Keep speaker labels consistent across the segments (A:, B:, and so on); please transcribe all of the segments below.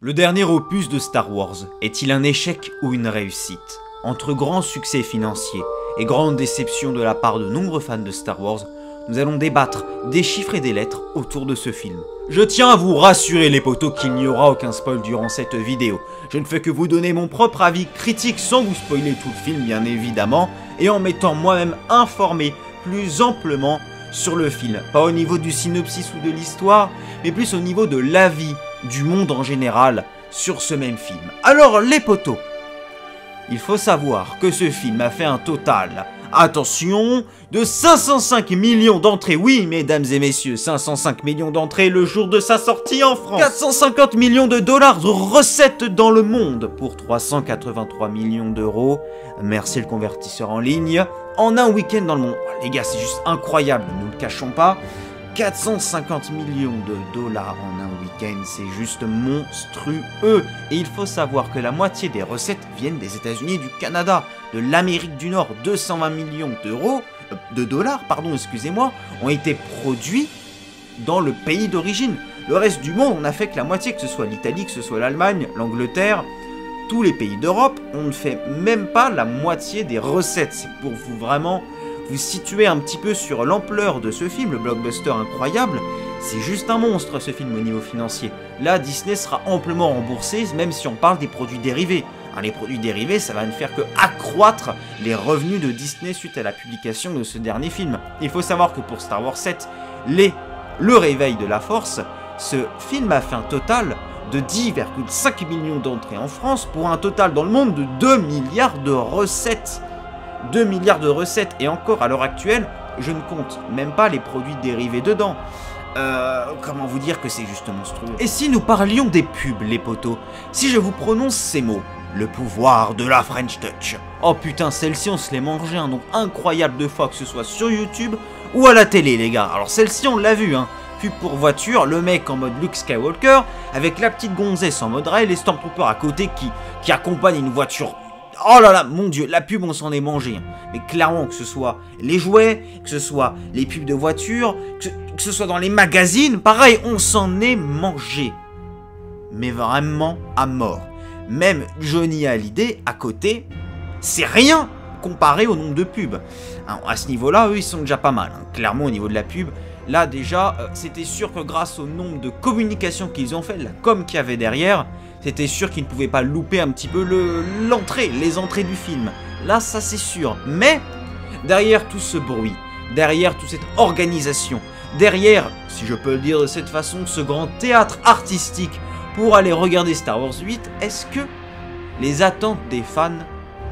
A: Le dernier opus de Star Wars est-il un échec ou une réussite? Entre grands succès financiers et grande déception de la part de nombreux fans de Star Wars, nous allons débattre, déchiffrer des lettres autour de ce film. Je tiens à vous rassurer les potos qu'il n'y aura aucun spoil durant cette vidéo. Je ne fais que vous donner mon propre avis critique sans vous spoiler tout le film bien évidemment, et en m'étant moi-même informé plus amplement sur le film. Pas au niveau du synopsis ou de l'histoire, mais plus au niveau de l'avis du monde en général sur ce même film. Alors les potos, il faut savoir que ce film a fait un total, attention, de 505 millions d'entrées. Oui, mesdames et messieurs, 505 millions d'entrées le jour de sa sortie en France. 450 millions de dollars de recettes dans le monde pour 383 millions d'euros. Merci le convertisseur en ligne. En un week-end dans le monde. Oh, les gars, c'est juste incroyable, ne nous le cachons pas. 450 millions de dollars en un week-end, c'est juste monstrueux. Et il faut savoir que la moitié des recettes viennent des États-Unis et du Canada, de l'Amérique du Nord. 220 millions de dollars, excusez-moi, ont été produits dans le pays d'origine. Le reste du monde, on n'a fait que la moitié, que ce soit l'Italie, que ce soit l'Allemagne, l'Angleterre, tous les pays d'Europe, on ne fait même pas la moitié des recettes. C'est pour vous vraiment vous situer un petit peu sur l'ampleur de ce film, le blockbuster incroyable. C'est juste un monstre ce film au niveau financier. Là, Disney sera amplement remboursé, même si on parle des produits dérivés. Les produits dérivés, ça va ne faire que accroître les revenus de Disney suite à la publication de ce dernier film. Il faut savoir que pour Star Wars 7, le réveil de la Force, ce film a fait un total de 10,5 millions d'entrées en France pour un total dans le monde de 2 milliards de recettes. 2 milliards de recettes, et encore à l'heure actuelle, je ne compte même pas les produits dérivés dedans. Comment vous dire que c'est juste monstrueux. Et si nous parlions des pubs, les potos? Si je vous prononce ces mots, le pouvoir de la French Touch. Oh putain, celle-ci on se l'est mangé un nombre incroyable de fois, que ce soit sur YouTube ou à la télé, les gars. Alors celle-ci on l'a vu, hein. Pub pour voiture, le mec en mode Luke Skywalker, avec la petite gonzesse en mode rail, les Stormtroopers à côté qui accompagnent une voiture. Oh là là, mon dieu, la pub on s'en est mangé. Mais clairement, que ce soit les jouets, que ce soit les pubs de voitures, que ce soit dans les magazines, pareil, on s'en est mangé. Mais vraiment à mort. Même Johnny Hallyday à côté, c'est rien comparé au nombre de pubs. Alors, à ce niveau-là, eux, ils sont déjà pas mal. Clairement, au niveau de la pub, là déjà, c'était sûr que grâce au nombre de communications qu'ils ont fait, la com qu'il y avait derrière, c'était sûr qu'ils ne pouvaient pas louper un petit peu les entrées du film. Là, ça c'est sûr. Mais, derrière tout ce bruit, derrière toute cette organisation, derrière, si je peux le dire de cette façon, ce grand théâtre artistique pour aller regarder Star Wars 8, est-ce que les attentes des fans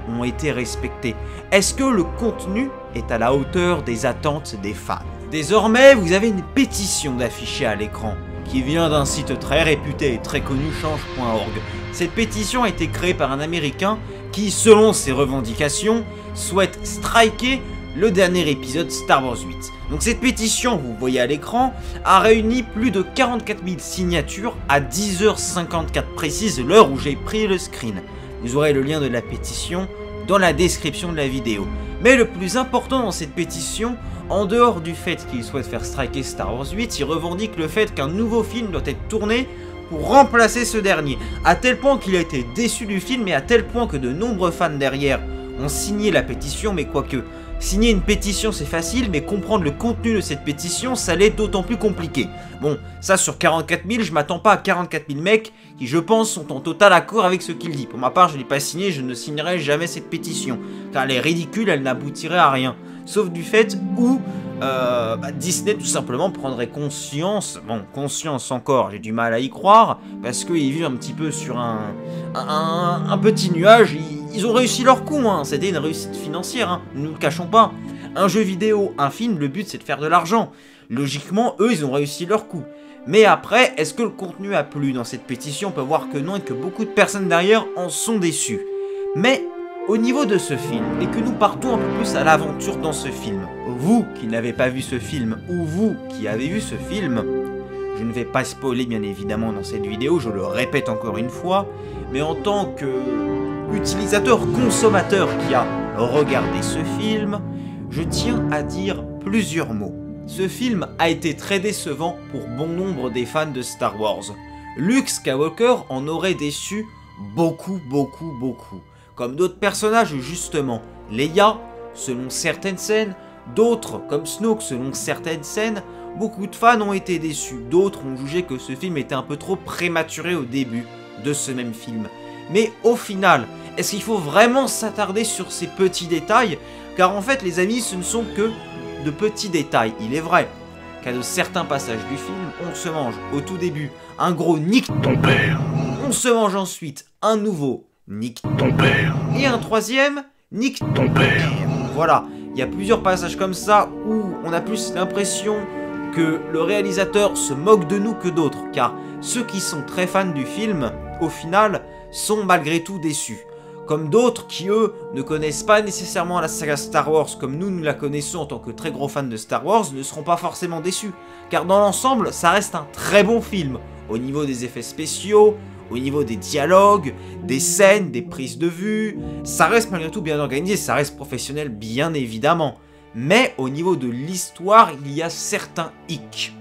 A: ont été respectées? Est-ce que le contenu est à la hauteur des attentes des fans? Désormais, vous avez une pétition d'afficher à l'écran qui vient d'un site très réputé et très connu, change.org. Cette pétition a été créée par un Américain qui, selon ses revendications, souhaite striker le dernier épisode Star Wars 8. Donc cette pétition, vous voyez à l'écran, a réuni plus de 44 000 signatures à 10h54 précise, l'heure où j'ai pris le screen. Vous aurez le lien de la pétition dans la description de la vidéo. Mais le plus important dans cette pétition, en dehors du fait qu'il souhaite faire striker Star Wars 8, il revendique le fait qu'un nouveau film doit être tourné pour remplacer ce dernier. À tel point qu'il a été déçu du film et à tel point que de nombreux fans derrière ont signé la pétition, mais quoique, signer une pétition c'est facile, mais comprendre le contenu de cette pétition, ça l'est d'autant plus compliqué. Bon, ça sur 44 000, je m'attends pas à 44 000 mecs qui, je pense, sont en total accord avec ce qu'il dit. Pour ma part, je l'ai pas signé, je ne signerai jamais cette pétition, car elle est ridicule, elle n'aboutirait à rien. Sauf du fait où Disney tout simplement prendrait conscience, bon, conscience encore, j'ai du mal à y croire, parce qu'ils vivent un petit peu sur un petit nuage. Ils ont réussi leur coup, hein. C'était une réussite financière, hein. Ne nous le cachons pas. Un jeu vidéo, un film, le but c'est de faire de l'argent. Logiquement, eux, ils ont réussi leur coup. Mais après, est-ce que le contenu a plu dans cette pétition? On peut voir que non et que beaucoup de personnes derrière en sont déçues. Mais au niveau de ce film, et que nous partons un peu plus à l'aventure dans ce film, vous qui n'avez pas vu ce film, ou vous qui avez vu ce film, je ne vais pas spoiler bien évidemment dans cette vidéo, je le répète encore une fois, mais en tant qu'utilisateur, consommateur qui a regardé ce film, je tiens à dire plusieurs mots. Ce film a été très décevant pour bon nombre des fans de Star Wars. Luke Skywalker en aurait déçu beaucoup. Comme d'autres personnages justement, Leia, selon certaines scènes, d'autres comme Snoke selon certaines scènes, beaucoup de fans ont été déçus, d'autres ont jugé que ce film était un peu trop prématuré au début de ce même film. Mais au final, est-ce qu'il faut vraiment s'attarder sur ces petits détails? Car en fait les amis, ce ne sont que de petits détails. Il est vrai qu'à de certains passages du film, on se mange au tout début un gros nique ton père, on se mange ensuite un nouveau nique ton père, et un troisième nique ton père. Voilà, il y a plusieurs passages comme ça où on a plus l'impression que le réalisateur se moque de nous que d'autres, car ceux qui sont très fans du film, au final, sont malgré tout déçus. Comme d'autres qui, eux, ne connaissent pas nécessairement la saga Star Wars comme nous la connaissons en tant que très gros fans de Star Wars, ne seront pas forcément déçus. Car dans l'ensemble, ça reste un très bon film, au niveau des effets spéciaux, au niveau des dialogues, des scènes, des prises de vue. Ça reste malgré tout bien organisé, ça reste professionnel bien évidemment. Mais au niveau de l'histoire, il y a certains hicks.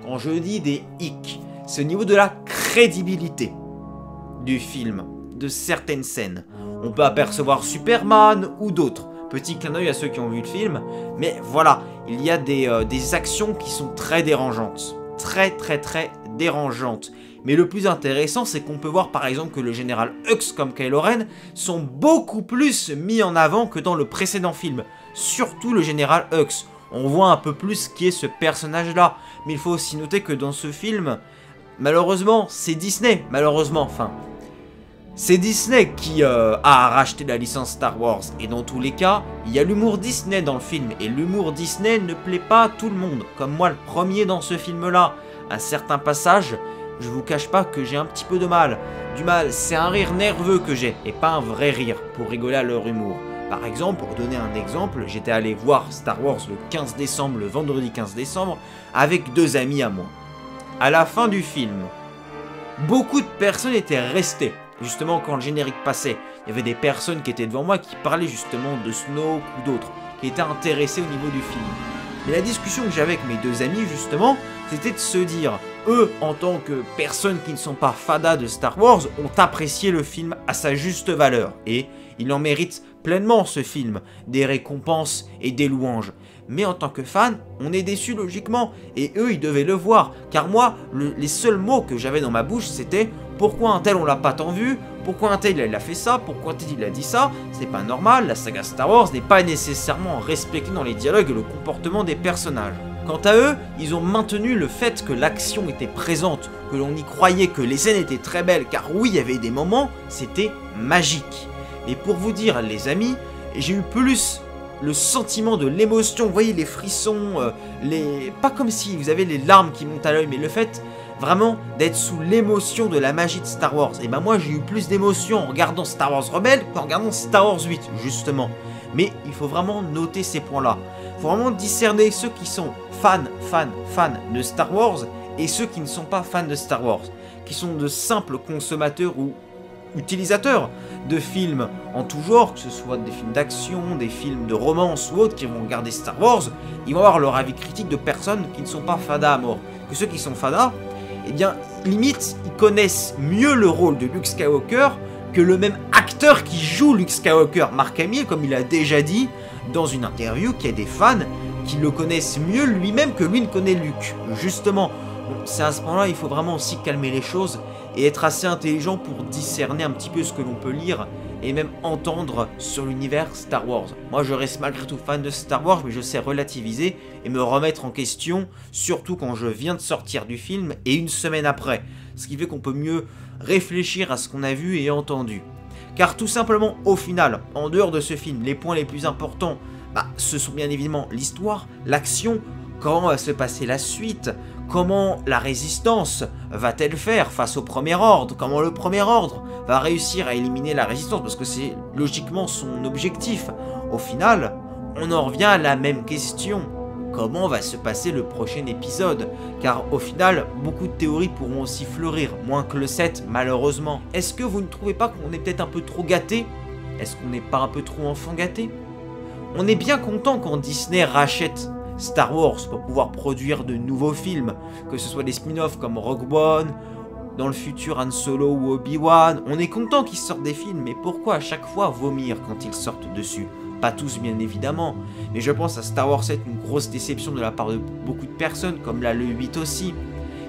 A: Quand je dis des hicks, c'est au niveau de la crédibilité du film, de certaines scènes. On peut apercevoir Superman ou d'autres. Petit clin d'œil à ceux qui ont vu le film. Mais voilà, il y a des actions qui sont très dérangeantes. Très dérangeantes. Mais le plus intéressant, c'est qu'on peut voir par exemple que le général Hux comme Kylo Ren sont beaucoup plus mis en avant que dans le précédent film. Surtout le général Hux. On voit un peu plus qui est ce personnage-là. Mais il faut aussi noter que dans ce film, malheureusement, c'est Disney. C'est Disney qui a racheté la licence Star Wars. Et dans tous les cas, il y a l'humour Disney dans le film. Et l'humour Disney ne plaît pas à tout le monde. Comme moi, le premier dans ce film-là. À certains passages, je vous cache pas que j'ai un petit peu de mal. C'est un rire nerveux que j'ai. Et pas un vrai rire pour rigoler à leur humour. Par exemple, pour donner un exemple, j'étais allé voir Star Wars le 15 décembre, le vendredi 15 décembre, avec 2 amis à moi. À la fin du film, beaucoup de personnes étaient restées. Justement, quand le générique passait, il y avait des personnes qui étaient devant moi qui parlaient justement de Snoke ou d'autres, qui étaient intéressés au niveau du film. Mais la discussion que j'avais avec mes 2 amis, justement, c'était de se dire, eux, en tant que personnes qui ne sont pas fadas de Star Wars, ont apprécié le film à sa juste valeur. Et il en mérite pleinement ce film, des récompenses et des louanges. Mais en tant que fan, on est déçu logiquement, et eux ils devaient le voir, car moi, les seuls mots que j'avais dans ma bouche c'était « Pourquoi un tel on l'a pas tant vu ? Pourquoi un tel il a fait ça ? Pourquoi un tel il a dit ça ? C'est pas normal, la saga Star Wars n'est pas nécessairement respectée dans les dialogues et le comportement des personnages. » Quant à eux, ils ont maintenu le fait que l'action était présente, que l'on y croyait, que les scènes étaient très belles, car oui, il y avait des moments, c'était magique. Et pour vous dire, les amis, j'ai eu plus le sentiment de l'émotion, vous voyez les frissons, pas comme si vous avez les larmes qui montent à l'œil, mais le fait vraiment d'être sous l'émotion de la magie de Star Wars. Et ben moi j'ai eu plus d'émotion en regardant Star Wars Rebelle qu'en regardant Star Wars 8, justement. Mais il faut vraiment noter ces points-là. Il faut vraiment discerner ceux qui sont fans de Star Wars et ceux qui ne sont pas fans de Star Wars, qui sont de simples consommateurs ou utilisateurs de films en tout genre, que ce soit des films d'action, des films de romance ou autres, qui vont regarder Star Wars, ils vont avoir leur avis critique de personnes qui ne sont pas fadas à mort. Que ceux qui sont fadas, eh bien, limite, ils connaissent mieux le rôle de Luke Skywalker que le même acteur qui joue Luke Skywalker, Mark Hamill, comme il a déjà dit dans une interview, qu'il y a des fans qui le connaissent mieux lui-même que lui ne connaît Luke. Justement, c'est à ce moment-là, il faut vraiment aussi calmer les choses et être assez intelligent pour discerner un petit peu ce que l'on peut lire et même entendre sur l'univers Star Wars. Moi, je reste malgré tout fan de Star Wars, mais je sais relativiser et me remettre en question, surtout quand je viens de sortir du film et une semaine après. Ce qui fait qu'on peut mieux réfléchir à ce qu'on a vu et entendu. Car tout simplement, au final, en dehors de ce film, les points les plus importants, ce sont bien évidemment l'histoire, l'action, comment va se passer la suite, comment la résistance va-t-elle faire face au Premier Ordre, comment le Premier Ordre va réussir à éliminer la résistance, parce que c'est logiquement son objectif. Au final, on en revient à la même question. Comment va se passer le prochain épisode? Car au final, beaucoup de théories pourront aussi fleurir, moins que le 7 malheureusement. Est-ce que vous ne trouvez pas qu'on est peut-être un peu trop gâté? Est-ce qu'on n'est pas un peu trop enfant gâté? On est bien content quand Disney rachète Star Wars pour pouvoir produire de nouveaux films, que ce soit des spin-offs comme Rogue One dans le futur Han Solo ou Obi-Wan. On est content qu'ils sortent des films, mais pourquoi à chaque fois vomir quand ils sortent dessus? Pas tous bien évidemment, mais je pense à Star Wars 7, une grosse déception de la part de beaucoup de personnes, comme là le 8 aussi.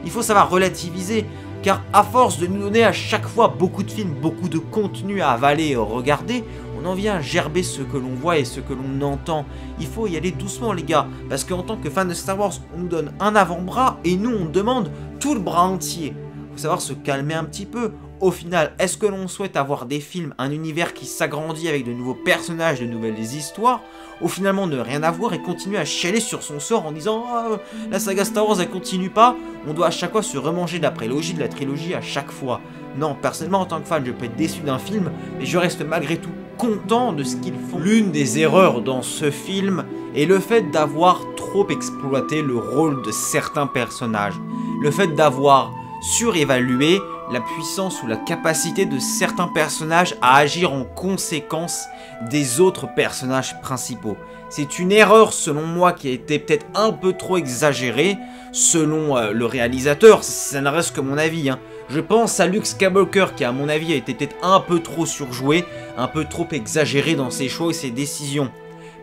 A: Il faut savoir relativiser, car à force de nous donner à chaque fois beaucoup de films, beaucoup de contenu à avaler et à regarder, on en vient à gerber ce que l'on voit et ce que l'on entend. Il faut y aller doucement les gars, parce qu'en tant que fan de Star Wars, on nous donne un avant-bras et nous on demande tout le bras entier. Il faut savoir se calmer un petit peu. Au final, est-ce que l'on souhaite avoir des films, un univers qui s'agrandit avec de nouveaux personnages, de nouvelles histoires, ou finalement ne rien avoir et continuer à chialer sur son sort en disant oh, la saga Star Wars elle continue pas, on doit à chaque fois se remanger de la prélogie, de la trilogie à chaque fois. Non, personnellement en tant que fan, je peux être déçu d'un film, mais je reste malgré tout content de ce qu'ils font. L'une des erreurs dans ce film est le fait d'avoir trop exploité le rôle de certains personnages, le fait d'avoir surévalué la puissance ou la capacité de certains personnages à agir en conséquence des autres personnages principaux. C'est une erreur selon moi qui a été peut-être un peu trop exagérée selon le réalisateur, ça ne reste que mon avis. Je pense à Luke Skywalker qui à mon avis a été peut-être un peu trop surjoué, un peu trop exagéré dans ses choix et ses décisions.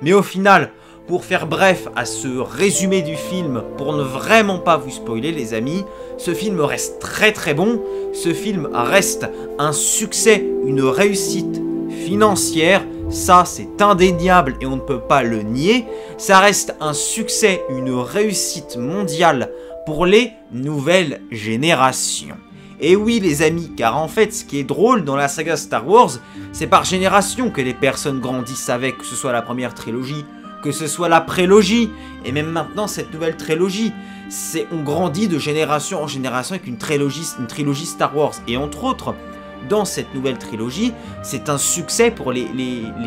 A: Mais au final, pour faire bref à ce résumé du film, pour ne vraiment pas vous spoiler les amis, ce film reste très très bon, ce film reste un succès, une réussite financière, ça c'est indéniable et on ne peut pas le nier, ça reste un succès, une réussite mondiale pour les nouvelles générations. Et oui les amis, car en fait ce qui est drôle dans la saga Star Wars, c'est par génération que les personnes grandissent avec, que ce soit la première trilogie, que ce soit la prélogie, et même maintenant cette nouvelle trilogie. On grandit de génération en génération avec une trilogie Star Wars. Et entre autres, dans cette nouvelle trilogie, c'est un succès pour les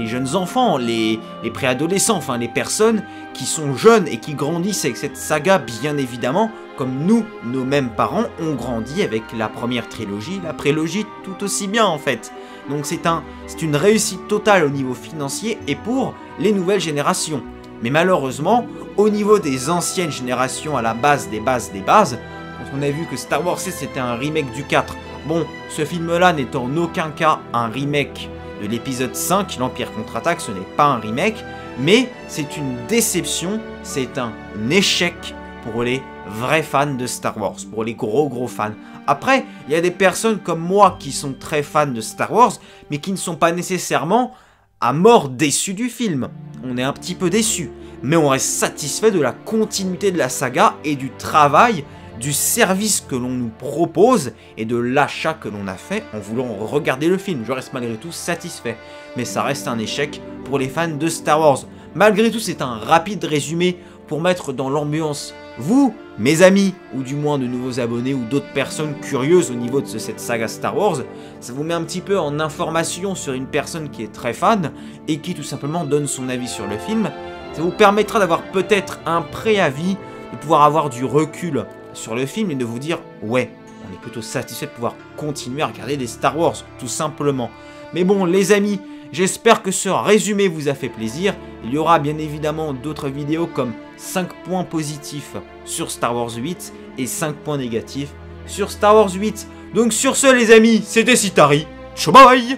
A: jeunes enfants, les préadolescents, enfin les personnes qui sont jeunes et qui grandissent avec cette saga, bien évidemment, comme nous, nos mêmes parents, ont grandi avec la première trilogie, la prélogie tout aussi bien en fait. Donc c'est une réussite totale au niveau financier et pour les nouvelles générations. Mais malheureusement, au niveau des anciennes générations à la base des bases, quand on a vu que Star Wars 6 c'était un remake du 4, bon, ce film-là n'est en aucun cas un remake de l'épisode 5, l'Empire contre-attaque, ce n'est pas un remake, mais c'est une déception, c'est un échec pour les vrais fans de Star Wars, pour les gros fans. Après, il y a des personnes comme moi qui sont très fans de Star Wars, mais qui ne sont pas nécessairement à mort déçus du film. On est un petit peu déçus, mais on reste satisfait de la continuité de la saga et du travail, du service que l'on nous propose et de l'achat que l'on a fait en voulant regarder le film. Je reste malgré tout satisfait, mais ça reste un échec pour les fans de Star Wars. Malgré tout, c'est un rapide résumé pour mettre dans l'ambiance vous, mes amis, ou du moins de nouveaux abonnés ou d'autres personnes curieuses au niveau de cette saga Star Wars. Ça vous met un petit peu en information sur une personne qui est très fan et qui tout simplement donne son avis sur le film. Ça vous permettra d'avoir peut-être un préavis, de pouvoir avoir du recul sur le film et de vous dire ouais, on est plutôt satisfait de pouvoir continuer à regarder des Star Wars, tout simplement. Mais bon les amis, j'espère que ce résumé vous a fait plaisir. Il y aura bien évidemment d'autres vidéos comme 5 points positifs sur Star Wars 8 et 5 points négatifs sur Star Wars 8. Donc sur ce les amis, c'était Citari. Ciao bye.